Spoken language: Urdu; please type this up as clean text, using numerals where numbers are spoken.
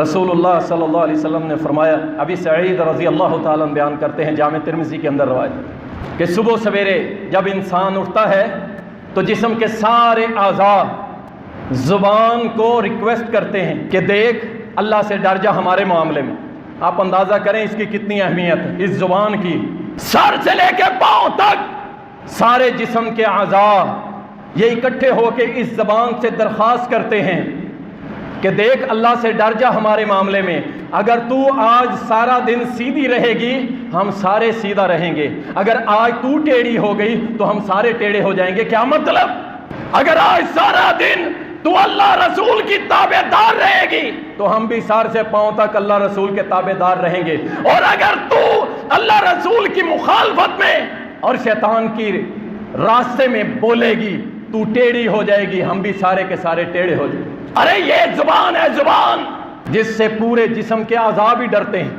رسول اللہ صلی اللہ علیہ وسلم نے فرمایا، ابی سعید رضی اللہ تعالیٰ عنہ بیان کرتے ہیں جامع ترمذی کے اندر روایت، کہ صبح سویرے جب انسان اٹھتا ہے تو جسم کے سارے اعضاء زبان کو ریکویسٹ کرتے ہیں کہ دیکھ اللہ سے ڈر جا ہمارے معاملے میں۔ آپ اندازہ کریں اس کی کتنی اہمیت ہے اس زبان کی۔ سر سے لے کے پاؤں تک سارے جسم کے اعضاء یہ اکٹھے ہو کے اس زبان سے درخواست کرتے ہیں کہ دیکھ اللہ سے ڈر جا ہمارے معاملے میں۔ اگر تو آج سارا دن سیدھی رہے گی ہم سارے سیدھا رہیں گے، اگر آج تو ٹیڑھی ہو گئی تو ہم سارے ٹیڑھے ہو جائیں گے۔ کیا مطلب؟ اگر آج سارا دن تو اللہ رسول کی تابع دار رہے گی تو ہم بھی سر سے پاؤں تک اللہ رسول کے تابع دار رہیں گے، اور اگر تو اللہ رسول کی مخالفت میں اور شیطان کی راستے میں بولے گی تو ٹیڑھی ہو جائے گی، ہم بھی سارے کے سارے ٹیڑھے ہو جائیں گے۔ ارے یہ زبان ہے، زبان جس سے پورے جسم کے اعضاء بھی ڈرتے ہیں۔